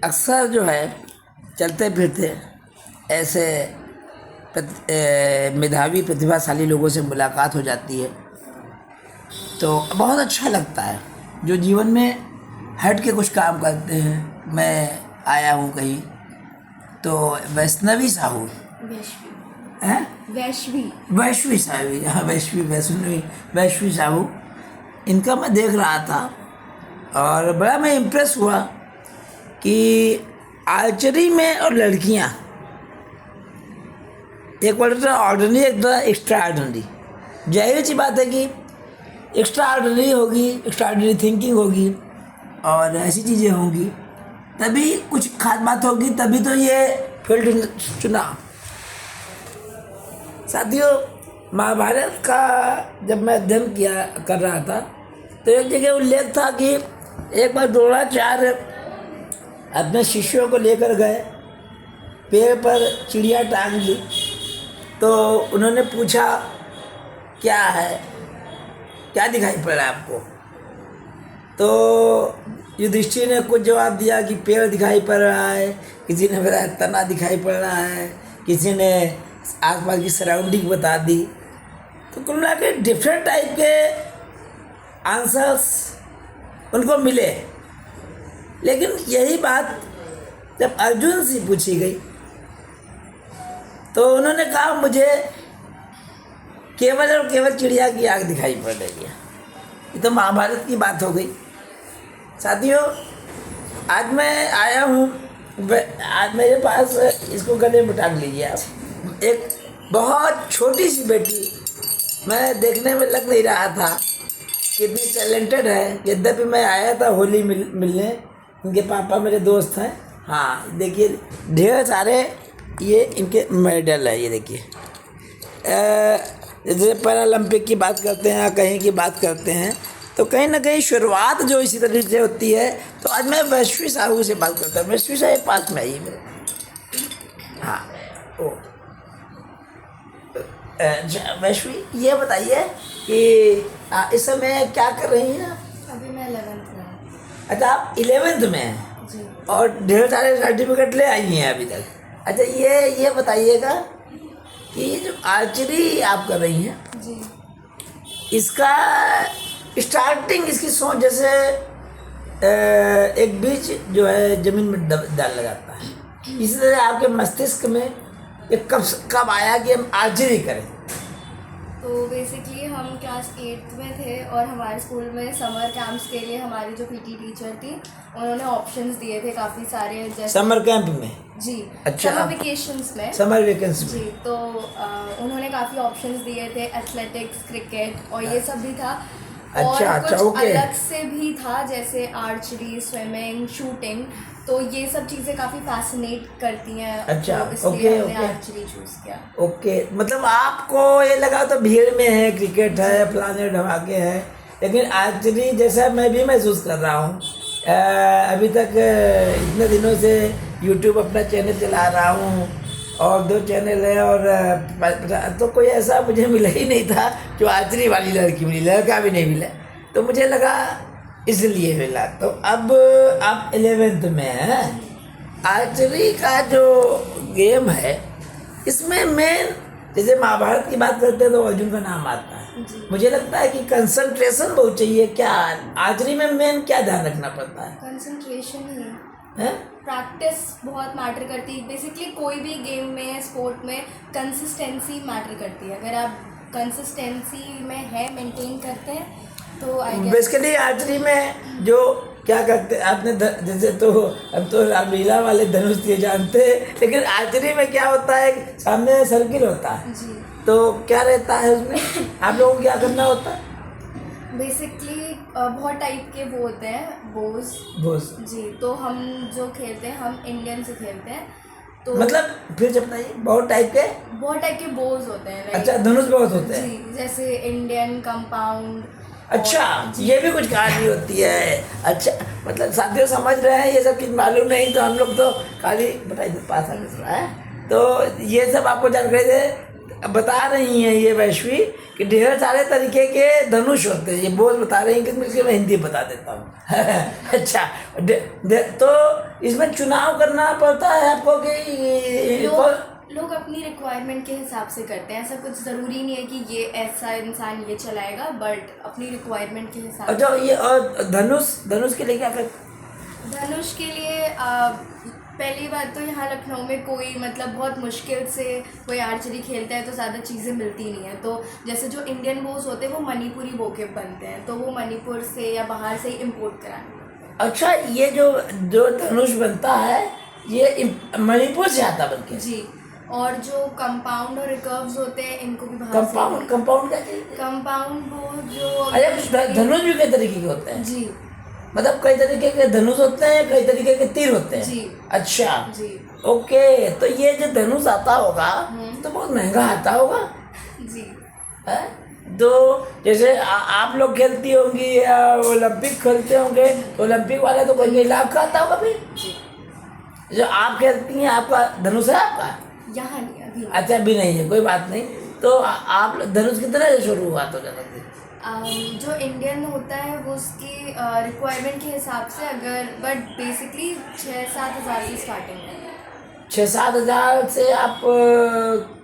अक्सर जो है चलते फिरते ऐसे मेधावी प्रतिभाशाली लोगों से मुलाकात हो जाती है तो बहुत अच्छा लगता है, जो जीवन में हट के कुछ काम करते हैं। मैं आया हूँ कहीं तो वैष्णवी साहू हैं, वैष्णवी साहू, हाँ वैष्णवी साहू, इनका मैं देख रहा था और बड़ा मैं इम्प्रेस हुआ कि आर्चरी में और लड़कियां एक बड़ा ऑर्डिनरी एक बड़ा एक्स्ट्रा ऑर्डिनरी। जाहिर सी बात है कि एक्स्ट्रा ऑर्डिनरी होगी, एक्स्ट्रा ऑर्डिनरी थिंकिंग होगी और ऐसी चीज़ें होंगी तभी कुछ खास बात होगी, तभी तो ये फील्ड चुना। साथियों, महाभारत का जब मैं अध्ययन कर रहा था तो एक जगह उल्लेख था कि एक बार द्रोणाचार्य अपने शिष्यों को लेकर गए, पेड़ पर चिड़िया टांग ली तो उन्होंने पूछा क्या है, क्या दिखाई पड़ रहा है आपको? तो युधिष्ठिर ने कुछ जवाब दिया कि पेड़ दिखाई पड़ रहा है, किसी ने बताया तना दिखाई पड़ रहा है, किसी ने आसपास की सराउंडिंग बता दी। तो कुल मिला के डिफरेंट टाइप के आंसर्स उनको मिले, लेकिन यही बात जब अर्जुन से पूछी गई तो उन्होंने कहा मुझे केवल और केवल चिड़िया की आँख दिखाई पड़ रही है। ये तो महाभारत की बात हो गई। साथियों, आज मैं आया हूँ, आज मेरे पास, इसको गले में टांग लीजिए आप, एक बहुत छोटी सी बेटी, मैं देखने में लग नहीं रहा था कितनी टैलेंटेड है। यद्यपि मैं आया था होली मिलने, इनके पापा मेरे दोस्त हैं। हाँ देखिए, ढेर सारे ये इनके मेडल है, ये देखिए। जैसे पैरालंपिक की बात करते हैं या कहीं की बात करते हैं तो कहीं ना कहीं शुरुआत जो इसी तरीके से होती है। तो आज मैं वैष्णवी साहू से बात करता हूँ। वैष्णवी साहू पास में आइए मेरे। हाँ, ओ वैष्णवी, ये बताइए कि इस समय क्या कर रही हैं? अभी मैं 11th में। अच्छा, आप 11th में हैं जी। और ढेर सारे सर्टिफिकेट ले आई हैं अभी तक। अच्छा, ये बताइएगा कि ये जो आर्चरी आप कर रही हैं जी, इसका स्टार्टिंग, इसकी सोच जैसे एक बीज जो है जमीन में डाल लगाता है, इसी तरह आपके मस्तिष्क में ये कब आया कि हम आर्चरी करें? तो बेसिकली हम क्लास 8th में थे और हमारे स्कूल में समर कैंप्स के लिए हमारी जो पीटी टीचर थी उन्होंने ऑप्शंस दिए थे काफ़ी सारे, जैसे समर कैंप में? जी। अच्छा, समर वेकेशंस में। समर वेकेशंस में जी। तो उन्होंने काफ़ी ऑप्शंस दिए थे, एथलेटिक्स, क्रिकेट और ये सब भी था। अच्छा, और कुछ ओके। अलग से भी था जैसे आर्चरी, स्विमिंग, शूटिंग। तो ये सब चीज़ें काफ़ी फैसिनेट करती हैं। अच्छा, तो इसलिए हमने आर्चरी चूज़ किया। ओके, मतलब आपको ये लगा तो भीड़ में है, क्रिकेट है, फलाने ढमाके है, लेकिन आर्चरी जैसा मैं भी महसूस कर रहा हूँ। अभी तक इतने दिनों से यूट्यूब अपना चैनल चला रहा हूँ और 2 चैनल है और तो कोई ऐसा मुझे मिला ही नहीं था जो आर्चरी वाली लड़की मिली, लड़का भी नहीं मिला। तो मुझे लगा इसलिए मिला। तो अब आप 11th में हैं, आर्चरी का जो गेम है इसमें मेन, जैसे महाभारत की बात करते हैं तो अर्जुन का नाम आता है। मुझे लगता है कि कंसंट्रेशन बहुत चाहिए। क्या आर्चरी में मेन क्या ध्यान रखना पड़ता है? कंसंट्रेशन ही है? प्रैक्टिस बहुत मैटर करती है। बेसिकली कोई भी गेम में, स्पोर्ट में कंसिस्टेंसी मैटर करती है। अगर आप कंसिस्टेंसी में है, मेंटेन करते हैं तो बेसिकली आर्चरी में जो क्या करते हैं आपने जैसे, तो अब तो रामलीला वाले धनुष दिए जानते हैं, लेकिन आर्चरी में क्या होता है, सामने सर्किल होता है जी। तो क्या रहता है उसमें, आप लोगों को क्या करना होता है? बेसिकली बहुत टाइप के वो होते हैं, बोस जी। तो हम जो खेलते हैं, हम इंडियन से खेलते हैं। तो मतलब फिर से बताइए, बहुत टाइप के बोस होते हैं। अच्छा, धनुष बहुत होते हैं जी, जैसे इंडियन, कंपाउंड। अच्छा, ये भी कुछ कहानी होती है। अच्छा, मतलब साथियों समझ रहे हैं, ये सब चीज़ मालूम नहीं तो हम लोग तो खाली बताइए पास आगे है। तो ये सब आपको जानकारी दे। बता रही हैं ये वैश्वी कि ढेर सारे तरीके के धनुष होते हैं, ये बोल बता रही हैं कि मिलकर मैं हिंदी बता देता हूँ। अच्छा, तो इसमें चुनाव करना पड़ता है आपको कि लोग अपनी रिक्वायरमेंट के हिसाब से करते हैं, ऐसा कुछ ज़रूरी नहीं है कि ये ऐसा इंसान ये चलाएगा, बट अपनी रिक्वायरमेंट के हिसाब से। अच्छा, ये और धनुष के लिए क्या करते? धनुष के लिए पहली बात तो यहाँ लखनऊ में कोई मतलब बहुत मुश्किल से कोई आर्चरी खेलता है तो ज़्यादा चीज़ें मिलती नहीं हैं। तो जैसे जो इंडियन बोस होते हैं वो मणिपुरी बो के बनते हैं, तो वो मणिपुर से या बाहर से ही इम्पोर्ट कराने पड़ते हैं। अच्छा, ये जो धनुष बनता है ये मणिपुर से आता बन के? जी, और जो कंपाउंड और रिकर्व्स होते हैं इनको भी बाहर कंपाउंड क्या चीज़? कंपाउंड वो जो अरे धनुष भी कई तरीके के होते हैं? जी, मतलब कई तरीके के धनुष होते हैं, कई तरीके के तीर होते हैं? जी। अच्छा जी। ओके, तो ये जो धनुष आता होगा तो बहुत महंगा आता होगा जी है? तो जैसे आप लोग खेलती होंगी या ओलंपिक खेलते होंगे तो ओलंपिक वाला तो कोई लाख का आता होगा फिर? जी। जो आप खेलती हैं आपका धनुष है आपका? यहाँ नहीं अभी। अच्छा, अभी नहीं है, कोई बात नहीं। तो आप धनुष कितने से शुरुआत हो जाती है? जो इंडियन होता है वो उसकी रिक्वायरमेंट के हिसाब से, अगर बट बेसिकली 6-7 हज़ार की स्टार्टिंग है। 6-7 हज़ार से आप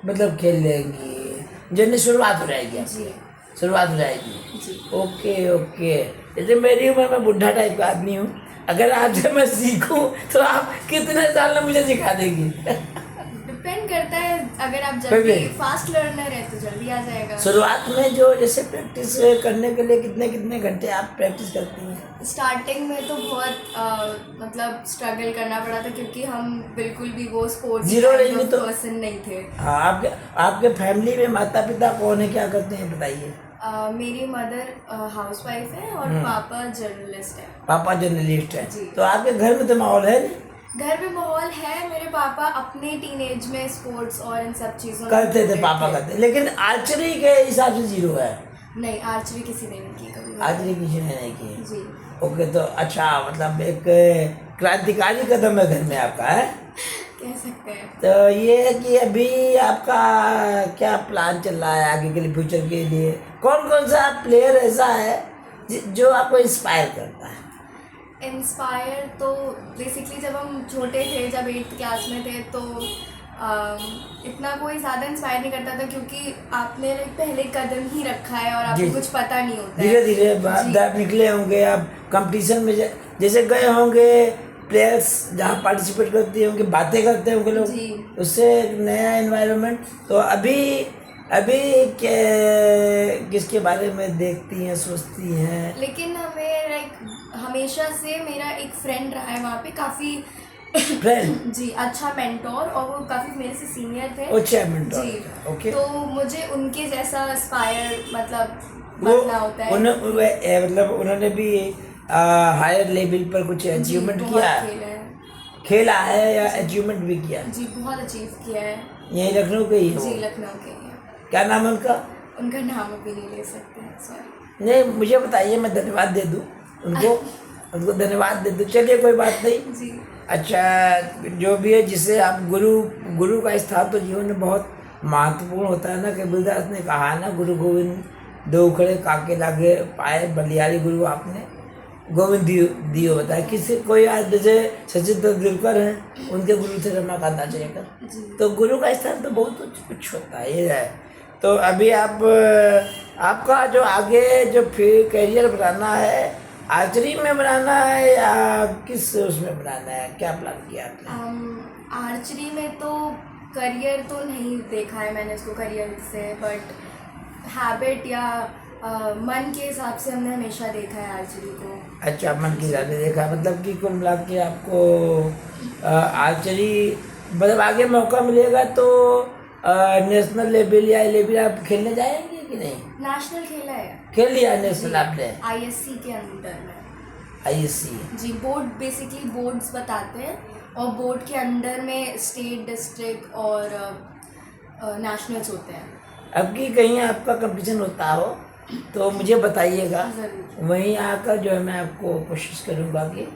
मतलब खेल लेंगी, जल्दी शुरुआत हो जाएगी आपकी? जी, शुरुआत हो जाएगी। जी। ओके। जैसे मेरी उम्र में बुढ़ा टाइप का आदमी हूँ, अगर आपसे मैं सीखूँ तो आप कितने साल में मुझे सिखा देंगी? डिपेंड करता है, अगर आप जल्दी फास्ट लर्नर है तो जल्दी आ जाएगा। शुरुआत में जो जैसे प्रैक्टिस करने के लिए कितने घंटे आप प्रैक्टिस करती हैं? स्टार्टिंग में तो बहुत मतलब स्ट्रगल करना पड़ा था, क्योंकि हम बिल्कुल भी वो स्पोर्ट्स पर्सन नहीं थे। हाँ, आपके फैमिली में माता पिता कौन है, क्या करते हैं बताइए? मेरी मदर हाउसवाइफ है और पापा जर्नलिस्ट है। पापा जर्नलिस्ट है? जी। तो आपके घर में तो माहौल है नहीं? घर में माहौल है, मेरे पापा अपने टीनेज में स्पोर्ट्स और इन सब चीज़ों करते थे, पापा करते, लेकिन आर्चरी के हिसाब से 0 है? नहीं, आर्चरी किसी ने नहीं की कभी। आर्चरी किसी ने नहीं की? जी। ओके, तो अच्छा, मतलब एक क्रांतिकारी कदम है घर में आपका, है कह सकते हैं। तो ये है कि अभी आपका क्या प्लान चल रहा है आगे के लिए, फ्यूचर के लिए? कौन सा प्लेयर ऐसा है जो आपको इंस्पायर करता है? इंस्पायर तो बेसिकली जब हम छोटे थे, जब 8th क्लास में थे, तो इतना कोई ज़्यादा इंस्पायर नहीं करता था, क्योंकि आपने पहले कदम ही रखा है और आपको कुछ पता नहीं होता है। धीरे धीरे निकले होंगे आप कंपटीशन में, जैसे गए होंगे प्लेयर्स जहाँ पार्टिसिपेट करते होंगे, बातें करते होंगे लोग, उससे एक नया एनवायरनमेंट। तो अभी किसके बारे में देखती हैं, सोचती हैं? लेकिन हमें हमेशा से मेरा एक फ्रेंड रहा है वहाँ पे, काफ़ी फ्रेंड जी, अच्छा मेंटोर, और वो काफ़ी मेरे से सीनियर थे। अच्छा मेंटोर जी। ओके। तो मुझे उनके जैसा इंस्पायर मतलब बनना होता है। मतलब उन्होंने भी हायर लेवल पर कुछ अचीवमेंट किया है? खेला है या अचीवमेंट भी किया? जी, बहुत अचीव किया है। यही लखनऊ के ही है? जी, लखनऊ के ही है। क्या नाम है उनका? उनका नाम अभी नहीं ले सकते, सॉरी। नहीं, मुझे बताइए, मैं धन्यवाद दे दूँ उनको धन्यवाद दे दूँ। चलिए, कोई बात नहीं जी। अच्छा, जो भी है, जिससे आप गुरु का स्थान तो जीवन में बहुत महत्वपूर्ण होता है ना। कबीरदास ने कहा ना, गुरु गोविंद दो उखड़े काके लागे पाए, बलियारी गुरु आपने गोविंद दियो बताया। किसी कोई आज जैसे सचिन तेंदुलकर हैं, उनके गुरु थे रमाकांत आचरेकर। तो गुरु का स्थान तो बहुत कुछ होता है, ये है। तो अभी आपका जो आगे जो फिर करियर बनाना है, आर्चरी में बनाना है या किस उसमें बनाना है, क्या प्लान किया आपने? आर्चरी में तो करियर तो नहीं देखा है मैंने इसको करियर से, बट हैबिट या मन के हिसाब से हमने हमेशा देखा है आर्चरी को। अच्छा, मन के हिसाब से देखा, मतलब कि कुल मिला के आपको आर्चरी मतलब आगे मौका मिलेगा तो नेशनल लेवल या लेवल आप खेलने जाएंगे कि नहीं? नेशनल खेला है। खेल लिया नेशनल आपने? ISC के अंदर में। ISC? जी, बोर्ड बेसिकली बोर्ड्स बताते हैं, और बोर्ड के अंदर में स्टेट, डिस्ट्रिक्ट और नेशनल्स होते हैं। अब कि कहीं आपका कंपटीशन होता हो तो मुझे बताइएगा, वहीं आकर जो है मैं आपको कोशिश करूँगा कि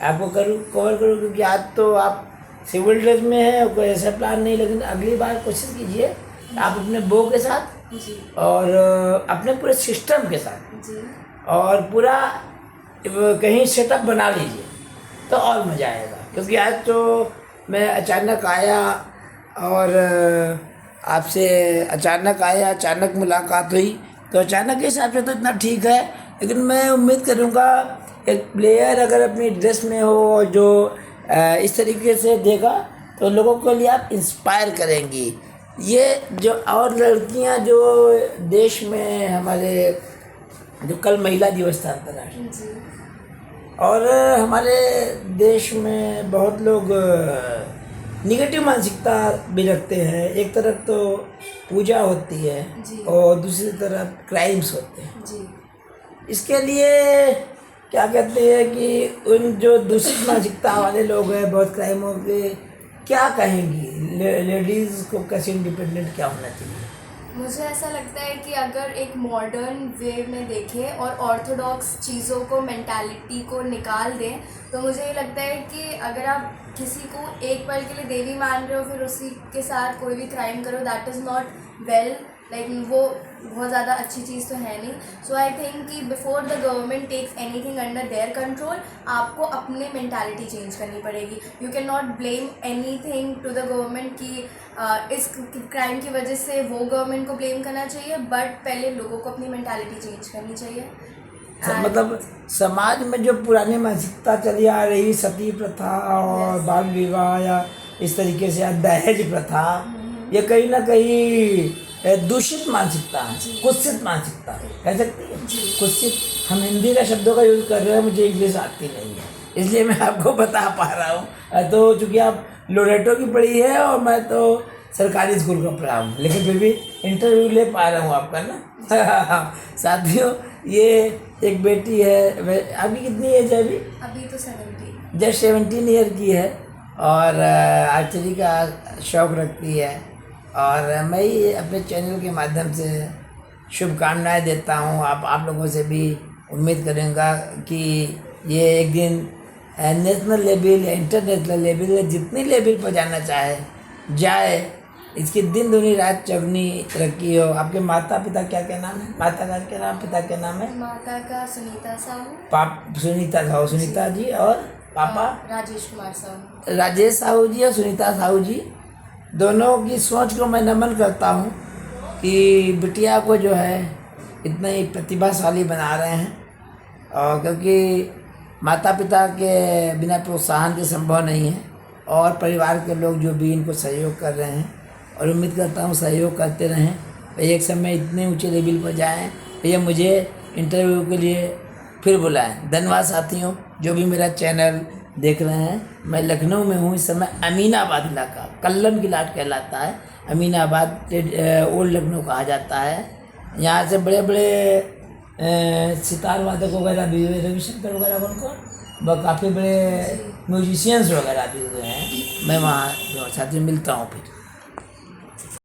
आपको कवर करूँ, क्योंकि आज तो आप सिविल ड्रेस में है, कोई ऐसा प्लान नहीं, लेकिन अगली बार कोशिश कीजिए आप अपने बो के साथ जी और अपने पूरे सिस्टम के साथ जी और पूरा कहीं सेटअप बना लीजिए तो और मज़ा आएगा। क्योंकि आज तो मैं अचानक आया और आपसे अचानक मुलाकात हुई, तो अचानक के हिसाब से तो इतना ठीक है, लेकिन मैं उम्मीद करूँगा एक प्लेयर अगर अपनी ड्रेस में हो और जो इस तरीके से देगा तो लोगों के लिए आप इंस्पायर करेंगी। ये जो और लड़कियां जो देश में हमारे जो कल महिला दिवस था अंतर्राष्ट्रीय, जी और हमारे देश में बहुत लोग निगेटिव मानसिकता भी रखते हैं। एक तरफ तो पूजा होती है जी। और दूसरी तरफ क्राइम्स होते हैं। जी इसके लिए क्या कहते हैं कि उन जो दूषित मानसिकता वाले लोग हैं, बहुत क्राइमों के, क्या कहेंगी लेडीज़ को कैसे इंडिपेंडेंट क्या होना चाहिए? मुझे ऐसा लगता है कि अगर एक मॉडर्न वे में देखें और ऑर्थोडॉक्स चीज़ों को, मेंटालिटी को निकाल दें, तो मुझे ये लगता है कि अगर आप किसी को एक पल के लिए देवी मान रहे हो फिर उसी के साथ कोई भी क्राइम करो, that is not well, like वो बहुत ज़्यादा अच्छी चीज़ तो है नहीं। सो आई थिंक कि before the government takes anything under their control, आपको अपने मेंटालिटी चेंज करनी पड़ेगी। You can not blame anything to the government कि इस क्राइम की वजह से वो गवर्नमेंट को ब्लेम करना चाहिए, बट पहले लोगों को अपनी मेंटालिटी चेंज करनी चाहिए। मतलब समाज में जो पुरानी मानसिकता चली आ रही, सती प्रथा और बाल विवाह या इस तरीके से, या दहेज प्रथा, ये कहीं ना कहीं दूषित मानसिकता है, कुत्सित मानसिकता कह सकती है। कुत्सित, हम हिंदी का शब्दों का यूज़ कर रहे हैं, मुझे इंग्लिश आती नहीं है, इसलिए मैं आपको बता पा रहा हूँ। तो चूँकि आप लोरेटो की पढ़ी है और मैं तो सरकारी स्कूल का पढ़ा हूँ, लेकिन फिर भी इंटरव्यू ले पा रहा हूँ आपका ना। साथियों, ये एक बेटी है, अभी कितनी एज है? अभी तो 70, जस्ट 17 ईयर की है और आर्चरी का शौक़ रखती है। और मैं ही अपने चैनल के माध्यम से शुभकामनाएं देता हूँ। आप लोगों से भी उम्मीद करूँगा कि ये एक दिन नेशनल लेवल या इंटरनेशनल लेवल या जितनी लेवल पर जाना चाहे जाए, इसकी दिन दुनी रात चौगनी तरक्की हो। आपके माता पिता क्या नाम है? माता का क्या नाम, पिता क्या नाम है? माता का सुनीता साहू, सुनीता जी, और पापा राजेश कुमार साहू। राजेश साहू जी और सुनीता साहू जी, दोनों की सोच को मैं नमन करता हूँ कि बिटिया को जो है इतना ही प्रतिभाशाली बना रहे हैं। और क्योंकि माता पिता के बिना प्रोत्साहन के संभव नहीं है, और परिवार के लोग जो भी इनको सहयोग कर रहे हैं, और उम्मीद करता हूँ सहयोग करते रहें, एक समय इतने ऊंचे लेवल पर जाएं। भैया मुझे इंटरव्यू के लिए फिर बुलाएं। धन्यवाद साथियों जो भी मेरा चैनल देख रहे हैं। मैं लखनऊ में हूँ इस समय, अमीनाबाद इलाका, कल्लम की लाट कहलाता है। अमीनाबाद ओल्ड लखनऊ कहा जाता है। यहाँ से बड़े बड़े सितार वादक वगैरह भी हुए, रविशंकर वगैरह, उनको काफ़ी बड़े म्यूजिशियंस वगैरह भी हुए हैं। मैं वहाँ जो साथियों मिलता हूँ फिर।